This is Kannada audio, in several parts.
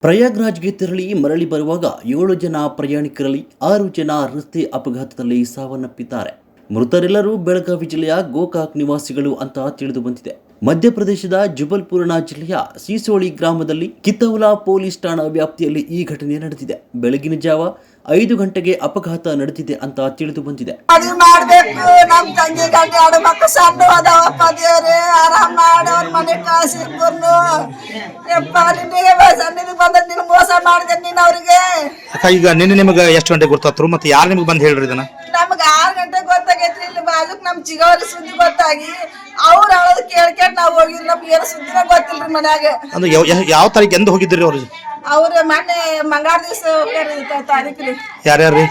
ಪ್ರಯಾಗ್ರಾಜ್ಗೆ ತೆರಳಿ ಮರಳಿ ಬರುವಾಗ 7 ಜನ ಪ್ರಯಾಣಿಕರಲ್ಲಿ 6 ಜನ ರಸ್ತೆ ಅಪಘಾತದಲ್ಲಿ ಸಾವನ್ನಪ್ಪಿದ್ದಾರೆ. ಮೃತರೆಲ್ಲರೂ ಬೆಳಗಾವಿ ಜಿಲ್ಲೆಯ ಗೋಕಾಕ್ ನಿವಾಸಿಗಳು ಅಂತ ತಿಳಿದು ಬಂದಿದೆ. ಮಧ್ಯಪ್ರದೇಶದ ಜಬಲ್ಪುರ್ ಜಿಲ್ಲೆಯ ಸಿಸೋಳಿ ಗ್ರಾಮದಲ್ಲಿ ಕಿತ್ತೌಲಾ ಪೊಲೀಸ್ ಠಾಣಾ ವ್ಯಾಪ್ತಿಯಲ್ಲಿ ಈ ಘಟನೆ ನಡೆದಿದೆ. ಬೆಳಗಿನ ಜಾವ 5 ಗಂಟೆಗೆ ಅಪಘಾತ ನಡೆದಿದೆ ಅಂತ ತಿಳಿದು ಬಂದಿದೆ. ಈಗ ನಿನ್ನೆ ನಿಮಗೆ ಎಷ್ಟು ಗಂಟೆಗೆ ಗೊತ್ತಾದ್ರು ಮತ್ತೆ ಯಾರು ನಿಮಗೆ ಬಂದು ಹೇಳ್ರಿ ಇದನ್ನ? ನಮ್ಗೆ 6 ಗಂಟೆಗೆ ಗೊತ್ತಾಗೈತ್ರಿ. ಇಲ್ಲಿ ಬಾಜುಕ್ ನಮ್ ಚಿಗವರಿ ಸುದ್ದಿ ಗೊತ್ತಾಗಿ ಅವ್ರು ಹೇಳೋದು ಕೇಳ್ಕೊಂಡು ನಾವು ಹೋಗಿದ್ವಿ. ನಮ್ಗೆ ಏನು ಸುದ್ದಿನ ಗೊತ್ತಿಲ್ರಿ ಮನ್ಯಾಗ. ಅಂದ್ರೆ ಯಾವ ತಾರೀಕು ಎಂದು ಹೋಗಿದ್ರಿ ಅವ್ರು? ಅವ್ರು ಮೊನ್ನೆ ಮಂಗಾರ ದಿವಸ ಹೋಗ್ಯಾರ ತಾರೀಕ್ರಿ. ಯಾರ್ಯಾರ್ರಿ?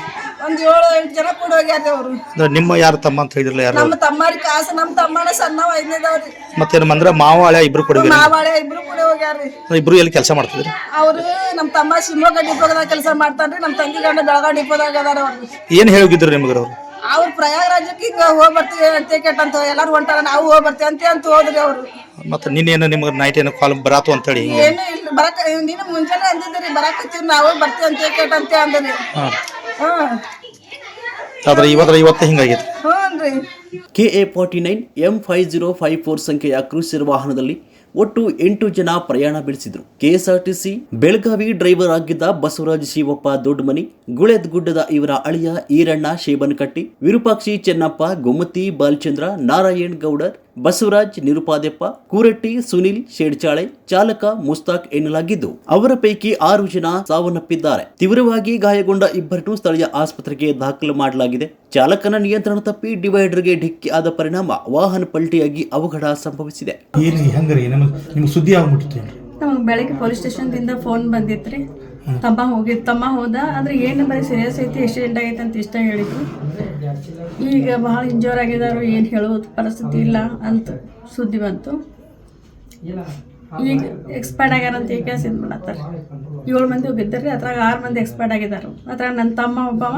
ಒಂದ್ 7-8 ಜನ ಕೂಡ ಹೋಗ್ಯಾರ್ರಿ ಅವ್ರು. ನಿಮ್ಮ ಯಾರು ತಮ್ಮ ಅಂತ ಹೇಳಿದ್ರಲ್ಲ ಯಾರು? ನಮ್ಮ ತಮ್ಮರಿ ಕಾಸು, ನಮ್ಮ ತಮ್ಮನ ಸಣ್ಣವ 5ನೇದವ್ರಿ. ಮತ್ತೆ ಅಂದ್ರೆ ಮಾವ ಹಳೆ ಇಬ್ರು ಕೂಡ ಮಾವಾಳೆ ಇಬ್ರು ಕೂಡ ಹೋಗ್ಯಾರ್ರಿ. ಇಬ್ರು ಎಲ್ಲಿ ಕೆಲಸ ಮಾಡ್ತಿದ್ರಿ? ಅವ್ರು ನಮ್ಮ ತಮ್ಮ ಶಿವಮೊಗ್ಗ ಡಿಪೋದಾಗ ಕೆಲಸ ಮಾಡ್ತಾನ್ರಿ. ನಮ್ಮ ತಂಗಿ ಗಂಡ ಬೆಳಗಾವಿ ಡಿಪೋದಾಗ ಅದಾರ ಅವ್ರು. ಏನ್ ಹೇಳೋಗಿದ್ರು ನಿಮ್ಗೆ ಅವ್ರು? ಅವ್ರು ಪ್ರಯಾಗರಾಜ್ಯಕ್ಕೆ ಹಿಂಗ ಹೋಗಿ ಬರ್ತೀವಿ ಅಂತ ಕೇಟಂತ ಎಲ್ಲಾರು ಹೊಂಟಾರ, ನಾವು ಹೋಗಿ ಬರ್ತೀವಿ ಅಂತ ಹೋದ್ರಿ ಅವ್ರು. ಮತ್ತೆ ನಿನ್ನೇನು ನಿಮ್ಗೆ ನೈಟ್ ಏನು ಕಾಲ್ ಬರಾತು ಅಂತ ಹೇಳಿ ಏನು ಇಲ್ಲ ಬರಕ ನೀನು ಮುಂಜಾನೆ ಅಂದಿದ್ರಿ ಬರಾಕತ್ತೀವಿ ನಾವು ಬರ್ತೀವಿ ಅಂತ ಕೇಟಂತೆ ಅಂದ್ರಿ. ಆದ್ರೆ ಇವತ್ತು ಹಿಂಗಾಗಿತ್ತು. ಹ್ಞೂನ್ರಿ. KA-49 M5054 ಸಂಖ್ಯೆಯ ಕ್ರೂಸರ್ ವಾಹನದಲ್ಲಿ ಒಟ್ಟು 8 ಜನ ಪ್ರಯಾಣ ಬೆಳೆಸಿದ್ರು. KSRTC ಬೆಳಗಾವಿ ಡ್ರೈವರ್ ಆಗಿದ್ದ ಬಸವರಾಜ್ ಶಿವಪ್ಪ ದೊಡ್ಡಮನಿ, ಗುಳೇದ್ಗುಡ್ಡದ ಇವರ ಅಳಿಯ ಈರಣ್ಣ ಶೇಬನಕಟ್ಟಿ, ವಿರೂಪಾಕ್ಷಿ ಚೆನ್ನಪ್ಪ, ಗೊಮ್ಮತಿ ಬಾಲಚಂದ್ರ, ನಾರಾಯಣ್ ಗೌಡರ್, ಬಸವರಾಜ್ ನಿರುಪಾದೆಪ್ಪ, ಕೂರಟ್ಟಿ ಸುನಿಲ್ ಶೇಡ್ಚಾಳೆ, ಚಾಲಕ ಮುಸ್ತಾಕ್ ಎನ್ನಲಾಗಿದ್ದು ಅವರ ಪೈಕಿ 6 ಜನ ಸಾವನ್ನಪ್ಪಿದ್ದಾರೆ. ತೀವ್ರವಾಗಿ ಗಾಯಗೊಂಡ ಇಬ್ಬರನ್ನು ಸ್ಥಳೀಯ ಆಸ್ಪತ್ರೆಗೆ ದಾಖಲು ಮಾಡಲಾಗಿದೆ. ಚಾಲಕನ ನಿಯಂತ್ರಣ ತಪ್ಪಿ ಡಿವೈಡರ್ಗೆ ಡಿಕ್ಕಿ ಆದ ಪರಿಣಾಮ ವಾಹನ ಪಲ್ಟಿಯಾಗಿ ಅವಘಡ ಸಂಭವಿಸಿದೆ. ನಿಮ್ಗೆ ಸುದ್ದಿ ಆಗ್ಬಿಟ್ಟಿತ್ತು? ನಮಗೆ ಬೆಳಗ್ಗೆ ಪೊಲೀಸ್ ಸ್ಟೇಷನ್ದಿಂದ ಫೋನ್ ಬಂದಿತ್ತು. ತಮ್ಮ ಹೋದ ಆದರೆ ಏನು ಬರೀ ಸೀರಿಯಸ್ ಐತಿ, ಆಕ್ಸಿಡೆಂಟ್ ಆಗೈತೆ ಅಂತ ಇಷ್ಟ ಹೇಳಿದ್ರು. ಈಗ ಭಾಳ ಇಂಜೋರ್ ಆಗಿದ್ದಾರೆ, ಏನು ಹೇಳೋದು ಪರಿಸ್ಥಿತಿ ಇಲ್ಲ ಅಂತ ಸುದ್ದಿ ಬಂತು. ಈಗ ಎಕ್ಸ್ಪೈರ್ಡ್ ಆಗ್ಯಾರಂತ ಈಗ ಇದು ಮಾಡತ್ತಾರೆ. 7 ಮಂದಿ ಹೋಗಿದ್ದಾರೆ, ಅದ್ರಾಗ 6 ಮಂದಿ ಎಕ್ಸ್ಪೈರ್ಡ್ ಆಗಿದ್ದಾರೆ. ಅದ್ರಾಗ ನನ್ನ ತಮ್ಮ ಒಬ್ಬವ